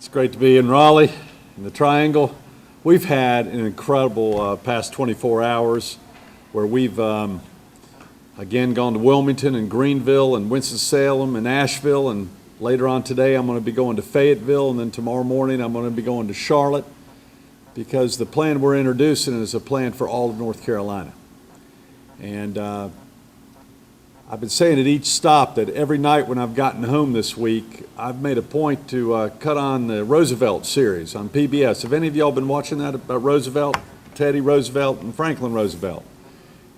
It's great to be in Raleigh, in the Triangle. We've had an incredible past 24 hours where we've again gone to Wilmington and Greenville and Winston-Salem and Asheville, and later on today I'm going to be going to Fayetteville, and then tomorrow morning I'm going to be going to Charlotte, because the plan we're introducing is a plan for all of North Carolina. And I've been saying at each stop that every night when I've gotten home this week, I've made a point to cut on the Roosevelt series on PBS. Have any of y'all been watching that about Roosevelt, Teddy Roosevelt and Franklin Roosevelt?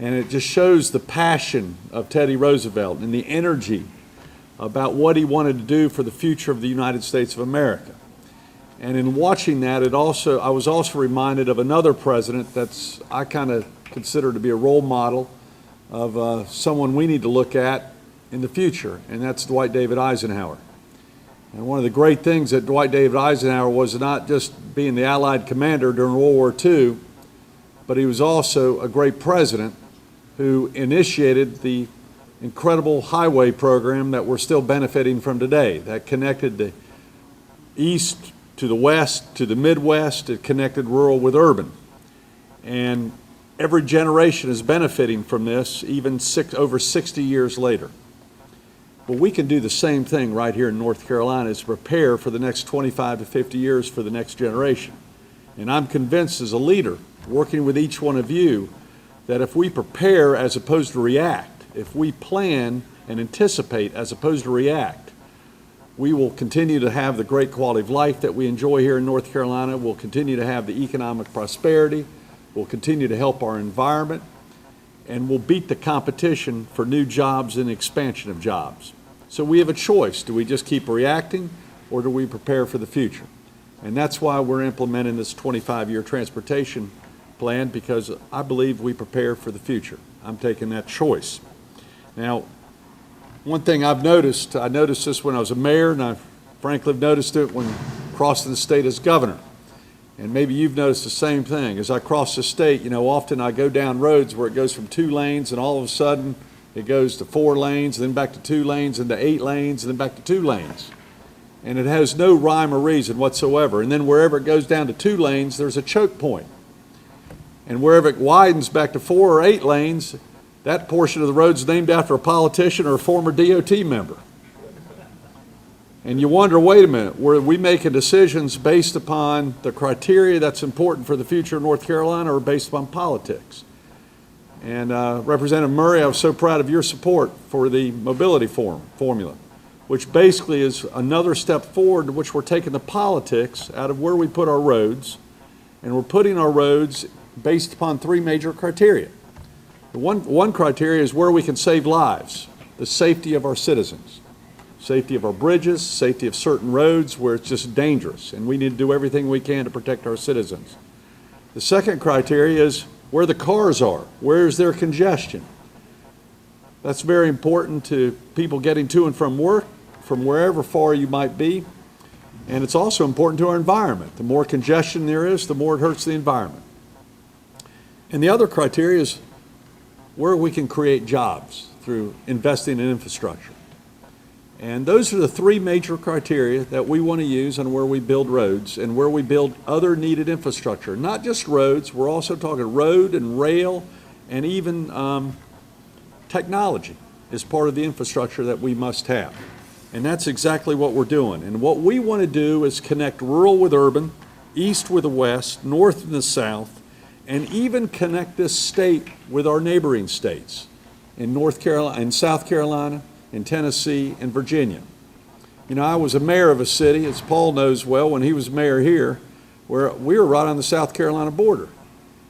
And it just shows the passion of Teddy Roosevelt and the energy about what he wanted to do for the future of the United States of America. And in watching that, I was also reminded of another president that's I kind of consider to be a role model of someone we need to look at in the future, and that's Dwight David Eisenhower. And one of the great things that Dwight David Eisenhower was not just being the Allied commander during World War II, but he was also a great president who initiated the incredible highway program that we're still benefiting from today, that connected the East to the West to the Midwest. It connected rural with urban. And every generation is benefiting from this, even over 60 years later. But we can do the same thing right here in North Carolina, is prepare for the next 25 to 50 years for the next generation. And I'm convinced as a leader, working with each one of you, that if we prepare as opposed to react, if we plan and anticipate as opposed to react, we will continue to have the great quality of life that we enjoy here in North Carolina. We'll continue to have the economic prosperity. We'll continue to help our environment, and we'll beat the competition for new jobs and expansion of jobs. So we have a choice. Do we just keep reacting, or do we prepare for the future? And that's why we're implementing this 25-year transportation plan, because I believe we prepare for the future. I'm taking that choice. Now, one thing I noticed this when I was a mayor, and I frankly have noticed it when crossing the state as governor. And maybe you've noticed the same thing. As I cross the state, you know, often I go down roads where it goes from 2 lanes, and all of a sudden it goes to 4 lanes, then back to 2 lanes, and to 8 lanes, and then back to 2 lanes. And it has no rhyme or reason whatsoever. And then wherever it goes down to 2 lanes, there's a choke point. And wherever it widens back to 4 or 8 lanes, that portion of the road's named after a politician or a former DOT member. And you wonder, wait a minute, were we making decisions based upon the criteria that's important for the future of North Carolina, or based upon politics? And Representative Murray, I was so proud of your support for the mobility formula, which basically is another step forward in which we're taking the politics out of where we put our roads, and we're putting our roads based upon 3 major criteria. The one criteria is where we can save lives, the safety of our citizens. Safety of our bridges, safety of certain roads where it's just dangerous, and we need to do everything we can to protect our citizens. The second criteria is where the cars are, where is there congestion. That's very important to people getting to and from work, from wherever far you might be, and it's also important to our environment. The more congestion there is, the more it hurts the environment. And the other criteria is where we can create jobs through investing in infrastructure. And those are the 3 major criteria that we want to use on where we build roads and where we build other needed infrastructure. Not just roads, we're also talking road and rail, and even technology is part of the infrastructure that we must have. And that's exactly what we're doing. And what we want to do is connect rural with urban, east with the west, north and the south, and even connect this state with our neighboring states in North Carolina, in South Carolina, in Tennessee, and Virginia. You know, I was a mayor of a city, as Paul knows well, when he was mayor here, where we were right on the South Carolina border.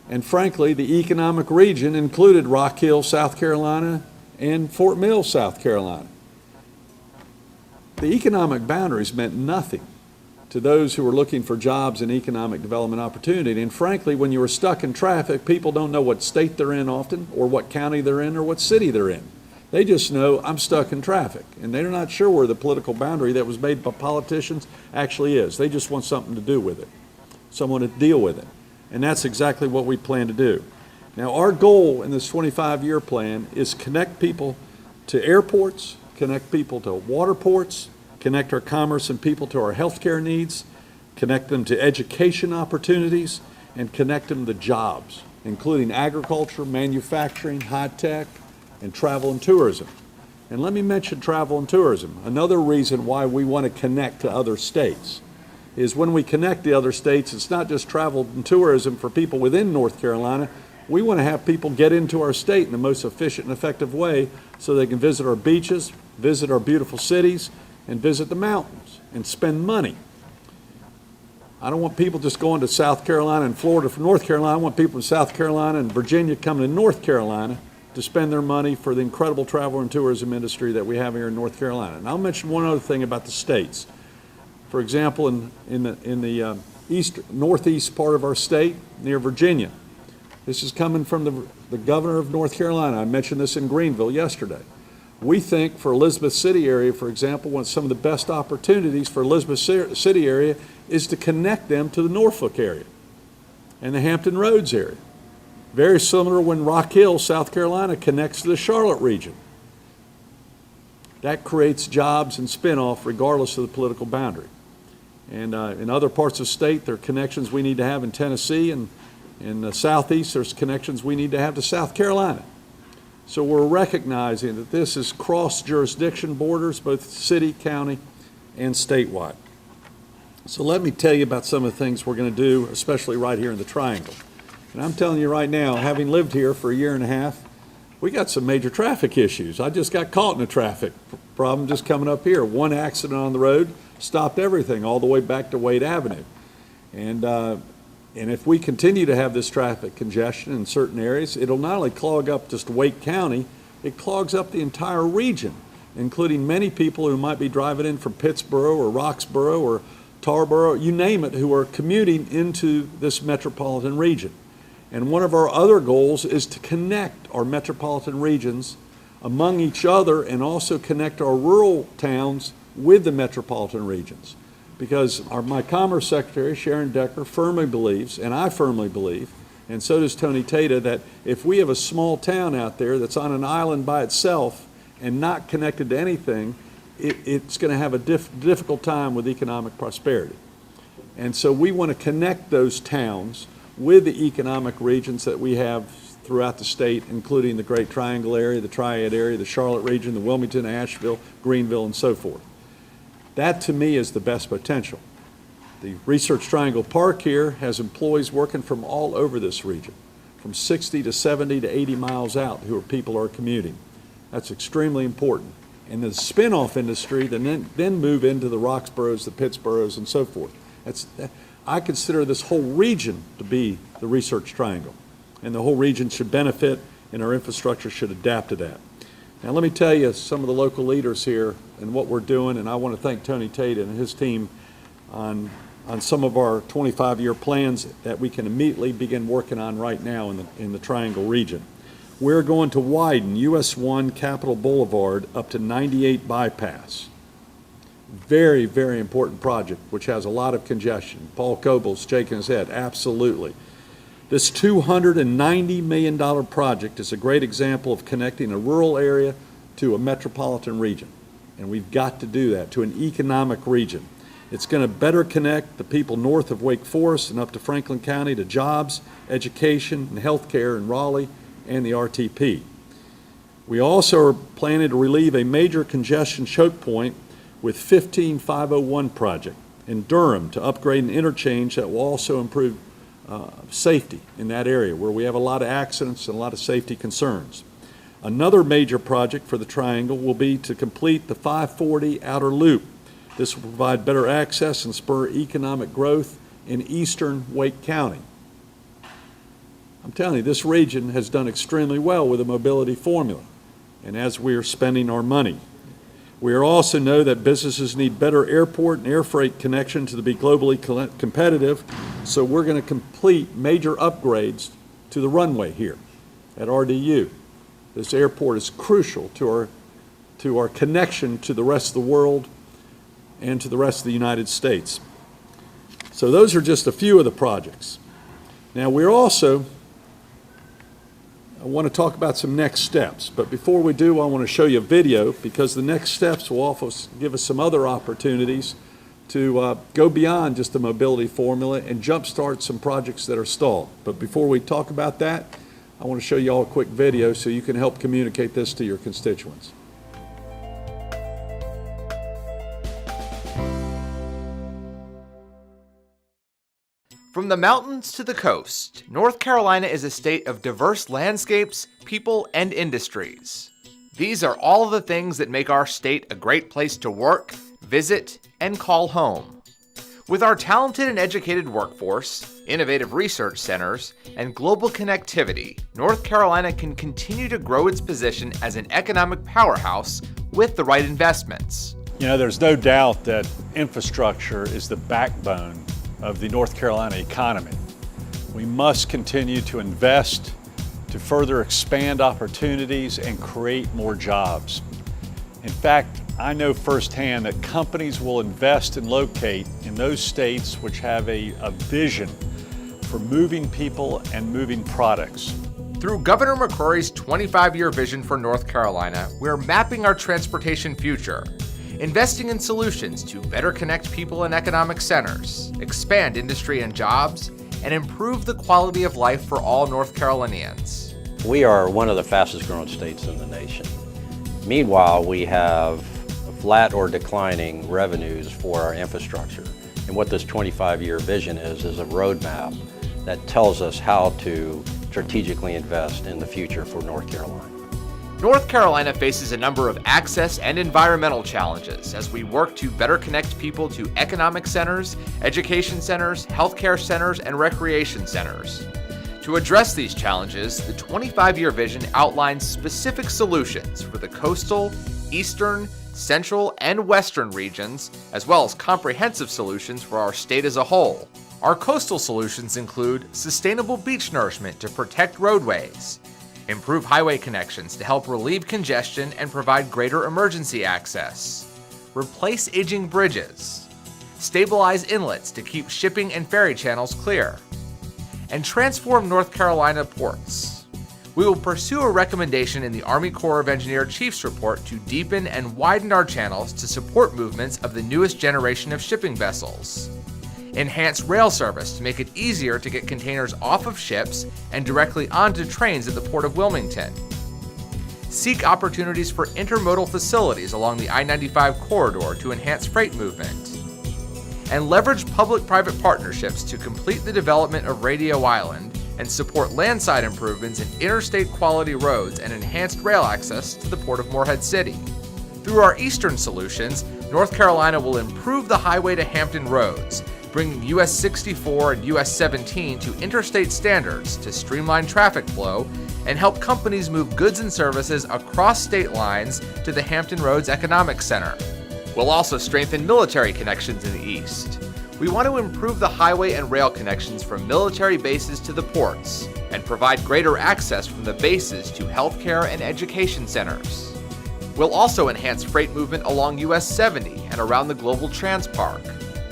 And frankly, the economic region included Rock Hill, South Carolina, and Fort Mill, South Carolina. The economic boundaries meant nothing to those who were looking for jobs and economic development opportunity. And frankly, when you were stuck in traffic, people don't know what state they're in often, or what county they're in, or what city they're in. They just know, I'm stuck in traffic, and they're not sure where the political boundary that was made by politicians actually is. They just want something to do with it, someone to deal with it. And that's exactly what we plan to do. Now, our goal in this 25-year plan is connect people to airports, connect people to water ports, connect our commerce and people to our healthcare needs, connect them to education opportunities, and connect them to jobs, including agriculture, manufacturing, high tech, and travel and tourism. And let me mention travel and tourism. Another reason why we want to connect to other states is when we connect the other states, it's not just travel and tourism for people within North Carolina. We want to have people get into our state in the most efficient and effective way so they can visit our beaches, visit our beautiful cities, and visit the mountains and spend money. I don't want people just going to South Carolina and Florida from North Carolina. I want people in South Carolina and Virginia coming to North Carolina to spend their money for the incredible travel and tourism industry that we have here in North Carolina. And I'll mention one other thing about the states. For example, in the northeast part of our state, near Virginia, this is coming from the governor of North Carolina. I mentioned this in Greenville yesterday. We think for Elizabeth City area, for example, one of some of the best opportunities for Elizabeth City area is to connect them to the Norfolk area and the Hampton Roads area. Very similar when Rock Hill, South Carolina, connects to the Charlotte region. That creates jobs and spin-off regardless of the political boundary. And in other parts of the state, there are connections we need to have in Tennessee, and in the southeast, there's connections we need to have to South Carolina. So we're recognizing that this is cross-jurisdiction borders, both city, county, and statewide. So let me tell you about some of the things we're going to do, especially right here in the Triangle. And I'm telling you right now, having lived here for a year and a half, we got some major traffic issues. I just got caught in a traffic problem just coming up here. One accident on the road stopped everything all the way back to Wade Avenue. And if we continue to have this traffic congestion in certain areas, it'll not only clog up just Wake County, it clogs up the entire region, including many people who might be driving in from Pittsboro or Roxboro or Tarboro, you name it, who are commuting into this metropolitan region. And one of our other goals is to connect our metropolitan regions among each other and also connect our rural towns with the metropolitan regions. Because my Commerce Secretary, Sharon Decker, firmly believes, and I firmly believe, and so does Tony Tata, that if we have a small town out there that's on an island by itself and not connected to anything, it's going to have a difficult time with economic prosperity. And so we want to connect those towns with the economic regions that we have throughout the state, including the Great Triangle area, the Triad area, the Charlotte region, the Wilmington, Asheville, Greenville, and so forth. That, to me, is the best potential. The Research Triangle Park here has employees working from all over this region, from 60 to 70 to 80 miles out, people are commuting. That's extremely important. And the spin-off industry then move into the Roxboroughs, the Pittsburghs, and so forth. I consider this whole region to be the Research Triangle, and the whole region should benefit, and our infrastructure should adapt to that. Now let me tell you some of the local leaders here and what we're doing, and I want to thank Tony Tata and his team on some of our 25-year plans that we can immediately begin working on right now in the Triangle region. We're going to widen US 1 Capitol Boulevard up to 98 bypass. Very, very important project, which has a lot of congestion. Paul Cobal's shaking his head, absolutely. This $290 million project is a great example of connecting a rural area to a metropolitan region. And we've got to do that, to an economic region. It's going to better connect the people north of Wake Forest and up to Franklin County to jobs, education, and health care in Raleigh and the RTP. We also are planning to relieve a major congestion choke point with 15501 project in Durham to upgrade an interchange that will also improve safety in that area where we have a lot of accidents and a lot of safety concerns. Another major project for the Triangle will be to complete the 540 outer loop. This will provide better access and spur economic growth in eastern Wake County. I'm telling you, this region has done extremely well with the mobility formula, and as we are spending our money. We also know that businesses need better airport and air freight connection to be globally competitive, so we're going to complete major upgrades to the runway here at RDU. This airport is crucial to our connection to the rest of the world and to the rest of the United States. So those are just a few of the projects. Now we're also, I want to talk about some next steps, but before we do, I want to show you a video because the next steps will also give us some other opportunities to go beyond just a mobility formula and jumpstart some projects that are stalled. But before we talk about that, I want to show you all a quick video so you can help communicate this to your constituents. From the mountains to the coast, North Carolina is a state of diverse landscapes, people, and industries. These are all the things that make our state a great place to work, visit, and call home. With our talented and educated workforce, innovative research centers, and global connectivity, North Carolina can continue to grow its position as an economic powerhouse with the right investments. You know, there's no doubt that infrastructure is the backbone of the North Carolina economy. We must continue to invest to further expand opportunities and create more jobs. In fact, I know firsthand that companies will invest and locate in those states which have a vision for moving people and moving products. Through Governor McCrory's 25-year vision for North Carolina, we're mapping our transportation future, investing in solutions to better connect people and economic centers, expand industry and jobs, and improve the quality of life for all North Carolinians. We are one of the fastest growing states in the nation. Meanwhile, we have flat or declining revenues for our infrastructure. And what this 25-year vision is a roadmap that tells us how to strategically invest in the future for North Carolina. North Carolina faces a number of access and environmental challenges as we work to better connect people to economic centers, education centers, healthcare centers, and recreation centers. To address these challenges, the 25-year vision outlines specific solutions for the coastal, eastern, central, and western regions, as well as comprehensive solutions for our state as a whole. Our coastal solutions include sustainable beach nourishment to protect roadways, improve highway connections to help relieve congestion and provide greater emergency access, replace aging bridges, stabilize inlets to keep shipping and ferry channels clear, and transform North Carolina ports. We will pursue a recommendation in the Army Corps of Engineer Chiefs report to deepen and widen our channels to support movements of the newest generation of shipping vessels. Enhance rail service to make it easier to get containers off of ships and directly onto trains at the Port of Wilmington. Seek opportunities for intermodal facilities along the I-95 corridor to enhance freight movement. And leverage public-private partnerships to complete the development of Radio Island and support landside improvements in interstate quality roads and enhanced rail access to the Port of Morehead City. Through our eastern solutions, North Carolina will improve the highway to Hampton roads, bringing US 64 and US 17 to interstate standards to streamline traffic flow and help companies move goods and services across state lines to the Hampton Roads Economic Center. We'll also strengthen military connections in the east. We want to improve the highway and rail connections from military bases to the ports and provide greater access from the bases to healthcare and education centers. We'll also enhance freight movement along US 70 and around the Global Trans Park,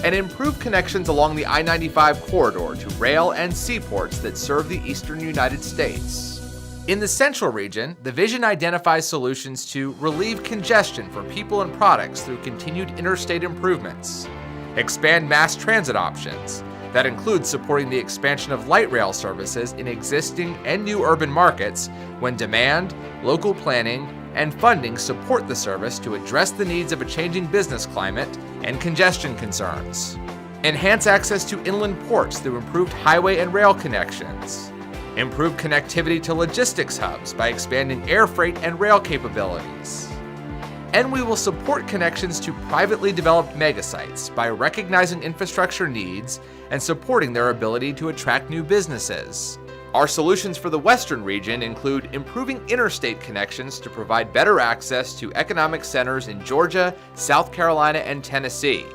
and improve connections along the I-95 corridor to rail and seaports that serve the eastern United States. In the central region, the vision identifies solutions to relieve congestion for people and products through continued interstate improvements, expand mass transit options, that includes supporting the expansion of light rail services in existing and new urban markets when demand, local planning, and funding support the service to address the needs of a changing business climate and congestion concerns. Enhance access to inland ports through improved highway and rail connections. Improve connectivity to logistics hubs by expanding air freight and rail capabilities. And we will support connections to privately developed megasites by recognizing infrastructure needs and supporting their ability to attract new businesses. Our solutions for the western region include improving interstate connections to provide better access to economic centers in Georgia, South Carolina, and Tennessee.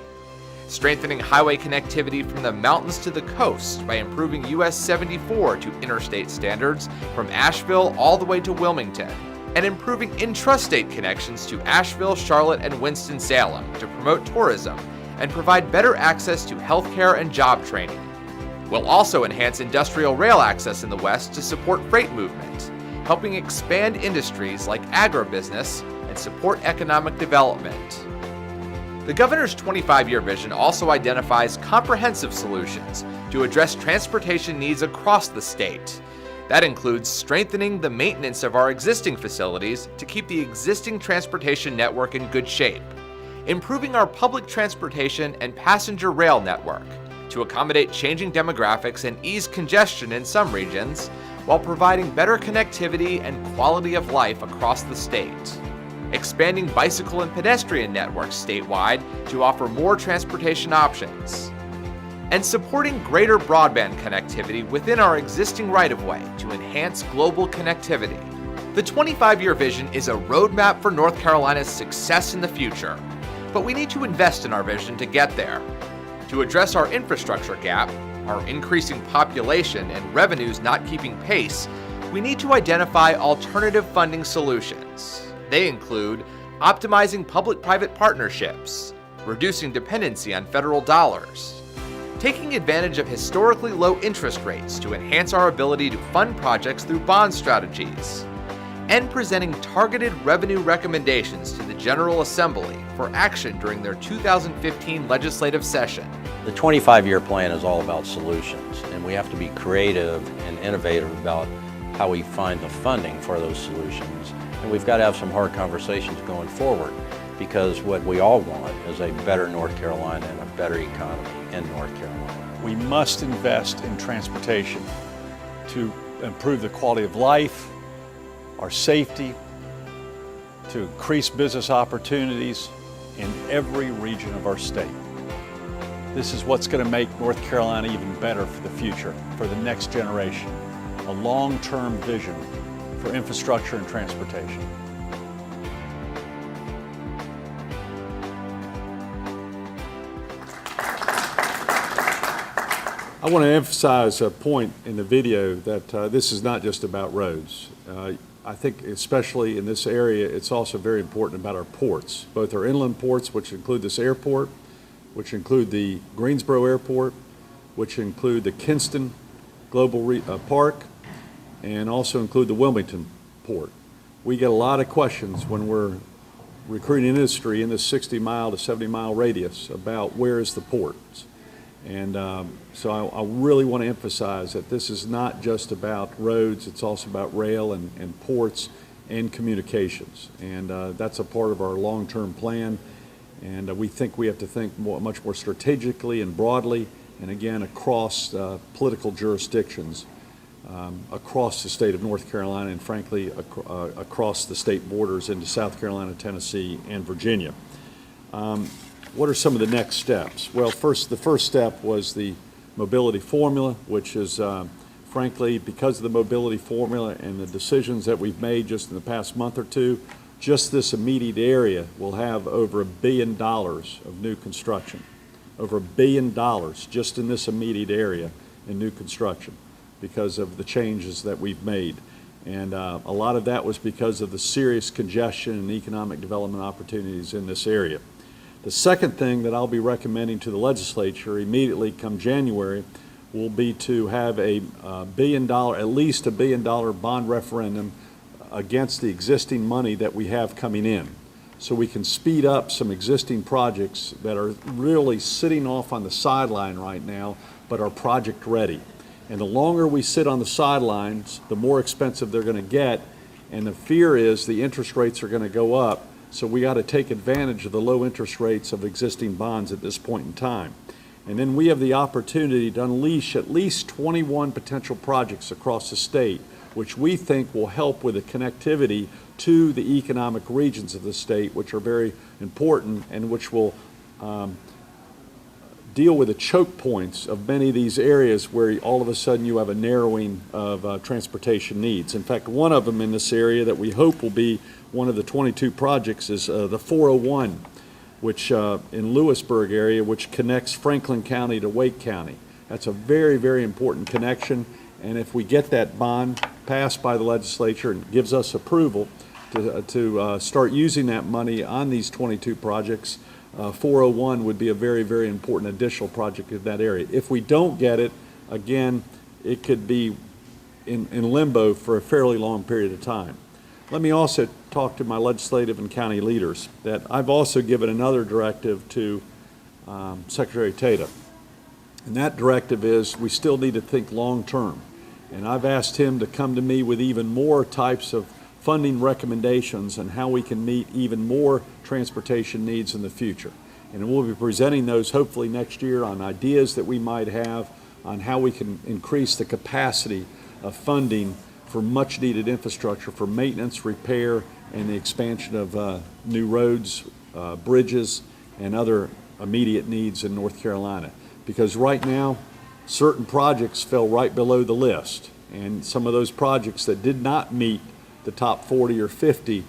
Strengthening highway connectivity from the mountains to the coast by improving US 74 to interstate standards from Asheville all the way to Wilmington. And improving intrastate connections to Asheville, Charlotte, and Winston-Salem to promote tourism and provide better access to healthcare and job training. We'll also enhance industrial rail access in the West to support freight movement, helping expand industries like agribusiness and support economic development. The governor's 25-year vision also identifies comprehensive solutions to address transportation needs across the state. That includes strengthening the maintenance of our existing facilities to keep the existing transportation network in good shape, improving our public transportation and passenger rail network to accommodate changing demographics and ease congestion in some regions, while providing better connectivity and quality of life across the state, expanding bicycle and pedestrian networks statewide to offer more transportation options, and supporting greater broadband connectivity within our existing right-of-way to enhance global connectivity. The 25-year vision is a roadmap for North Carolina's success in the future, but we need to invest in our vision to get there. To address our infrastructure gap, our increasing population, and revenues not keeping pace, we need to identify alternative funding solutions. They include optimizing public-private partnerships, reducing dependency on federal dollars, taking advantage of historically low interest rates to enhance our ability to fund projects through bond strategies, and presenting targeted revenue recommendations to the General Assembly for action during their 2015 legislative session. The 25-year plan is all about solutions, and we have to be creative and innovative about how we find the funding for those solutions. And we've got to have some hard conversations going forward, because what we all want is a better North Carolina and a better economy in North Carolina. We must invest in transportation to improve the quality of life, our safety, to increase business opportunities in every region of our state. This is what's going to make North Carolina even better for the future, for the next generation. A long-term vision for infrastructure and transportation. I want to emphasize a point in the video that this is not just about roads. I think especially in this area, it's also very important about our ports, both our inland ports, which include this airport, which include the Greensboro Airport, which include the Kinston Global Park, and also include the Wilmington Port. We get a lot of questions when we're recruiting industry in this 60-mile to 70-mile radius about where is the ports. And so I really want to emphasize that this is not just about roads, it's also about rail and ports and communications. And that's a part of our long-term plan. And we think we have to think much more strategically and broadly, and again, across political jurisdictions, across the state of North Carolina, and frankly, across the state borders into South Carolina, Tennessee, and Virginia. What are some of the next steps? Well, the first step was the mobility formula, which is, frankly, because of the mobility formula and the decisions that we've made just in the past month or two, just this immediate area will have over $1 billion of new construction. Over $1 billion just in this immediate area in new construction because of the changes that we've made. And a lot of that was because of the serious congestion and economic development opportunities in this area. The second thing that I'll be recommending to the legislature immediately come January will be to have a at least $1 billion bond referendum against the existing money that we have coming in, so we can speed up some existing projects that are really sitting off on the sideline right now, but are project ready. And the longer we sit on the sidelines, the more expensive they're going to get, and the fear is the interest rates are going to go up. So we got to take advantage of the low interest rates of existing bonds at this point in time. And then we have the opportunity to unleash at least 21 potential projects across the state, which we think will help with the connectivity to the economic regions of the state, which are very important and which will deal with the choke points of many of these areas where all of a sudden you have a narrowing of transportation needs. In fact, one of them in this area that we hope will be one of the 22 projects is the 401, which in Lewisburg area, which connects Franklin County to Wake County. That's a very, very important connection. And if we get that bond passed by the legislature and gives us approval to start using that money on these 22 projects, 401 would be a very, very important additional project in that area. If we don't get it, again, it could be in limbo for a fairly long period of time. let me also talk to my legislative and county leaders that I've also given another directive to Secretary Tata. And that directive is we still need to think long-term. And I've asked him to come to me with even more types of funding recommendations on how we can meet even more transportation needs in the future. And we'll be presenting those hopefully next year on ideas that we might have on how we can increase the capacity of funding for much needed infrastructure for maintenance, repair, and the expansion of new roads, bridges, and other immediate needs in North Carolina. Because right now, certain projects fell right below the list. And some of those projects that did not meet the top 40 or 50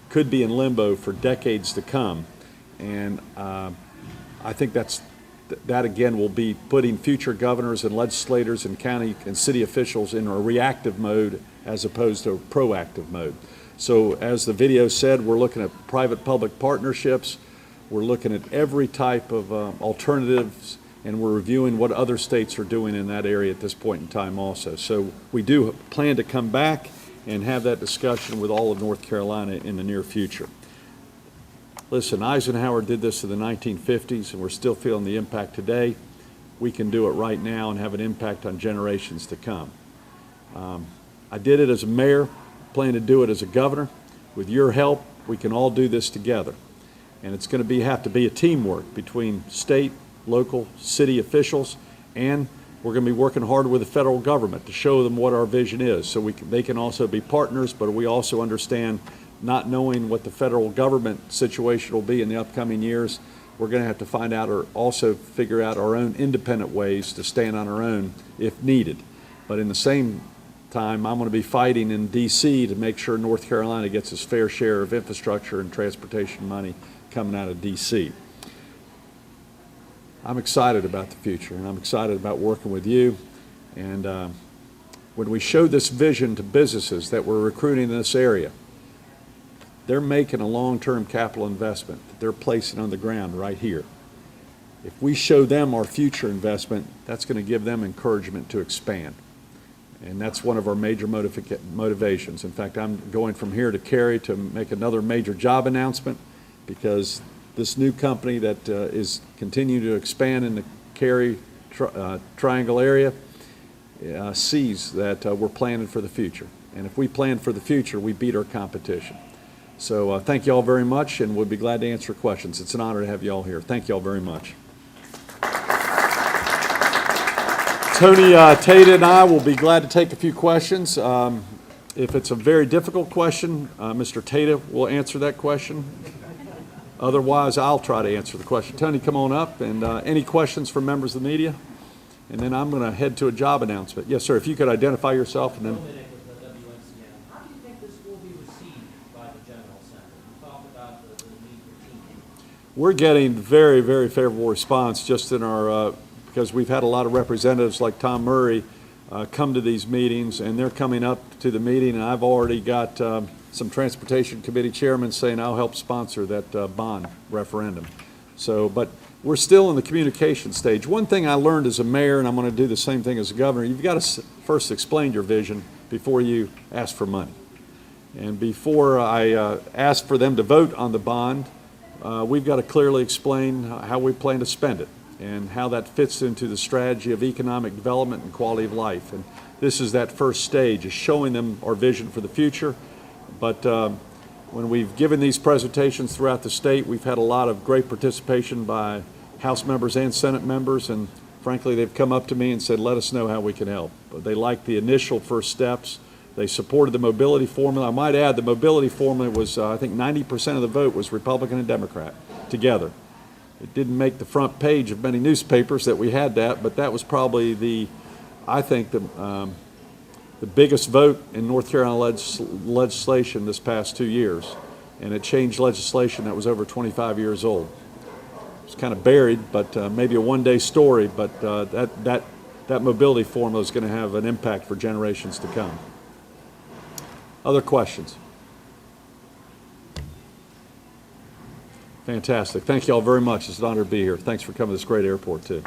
could be in limbo for decades to come. And I think that again will be putting future governors and legislators and county and city officials in a reactive mode as opposed to a proactive mode. So as the video said, we're looking at private-public partnerships. We're looking at every type of alternatives, and we're reviewing what other states are doing in that area at this point in time also. So we do plan to come back and have that discussion with all of North Carolina in the near future. Listen, Eisenhower did this in the 1950s, and we're still feeling the impact today. We can do it right now and have an impact on generations to come. I did it as a mayor, plan to do it as a governor. With your help, we can all do this together. And it's going to have to be a teamwork between state, local, city officials, and we're going to be working hard with the federal government to show them what our vision is. So they can also be partners, but we also understand not knowing what the federal government situation will be in the upcoming years, we're going to have to find out or also figure out our own independent ways to stand on our own if needed. But in the same time, I'm going to be fighting in D.C. to make sure North Carolina gets its fair share of infrastructure and transportation money coming out of D.C. I'm excited about the future, and I'm excited about working with you. And when we show this vision to businesses that we're recruiting in this area, they're making a long-term capital investment that they're placing on the ground right here. If we show them our future investment, that's going to give them encouragement to expand. And that's one of our major motivations. In fact, I'm going from here to Cary to make another major job announcement because this new company that is continuing to expand in the Cary Triangle area sees that we're planning for the future. And if we plan for the future, we beat our competition. So thank you all very much, and we'll be glad to answer questions. It's an honor to have you all here. Thank you all very much. Tony Tata and I will be glad to take a few questions. If it's a very difficult question, Mr. Tata will answer that question. Otherwise, I'll try to answer the question. Tony, come on up. And any questions from members of the media? And then I'm going to head to a job announcement. Yes, sir. If you could identify yourself and then. How do you think this will be received by the General Assembly? You talked about the need for teaming. We're getting very, very favorable response just in our, because we've had a lot of representatives like Tom Murray come to these meetings, and they're coming up to the meeting, and I've already got some Transportation Committee chairmen saying I'll help sponsor that bond referendum. So, but we're still in the communication stage. One thing I learned as a mayor, and I'm going to do the same thing as a governor, you've got to first explain your vision before you ask for money. And before I ask for them to vote on the bond, we've got to clearly explain how we plan to spend it and how that fits into the strategy of economic development and quality of life. And this is that first stage, is showing them our vision for the future. But when we've given these presentations throughout the state, we've had a lot of great participation by House members and Senate members, and frankly, they've come up to me and said, let us know how we can help. But they like the initial first steps. They supported the mobility formula. I might add, the mobility formula was, I think 90% of the vote was Republican and Democrat together. It didn't make the front page of many newspapers that we had that, but that was probably I think the biggest vote in North Carolina legislation this past 2 years. And it changed legislation that was over 25 years old. It's kind of buried, but maybe a one-day story, but that mobility formula is going to have an impact for generations to come. Other questions? Fantastic. Thank you all very much. It's an honor to be here. Thanks for coming to this great airport, too.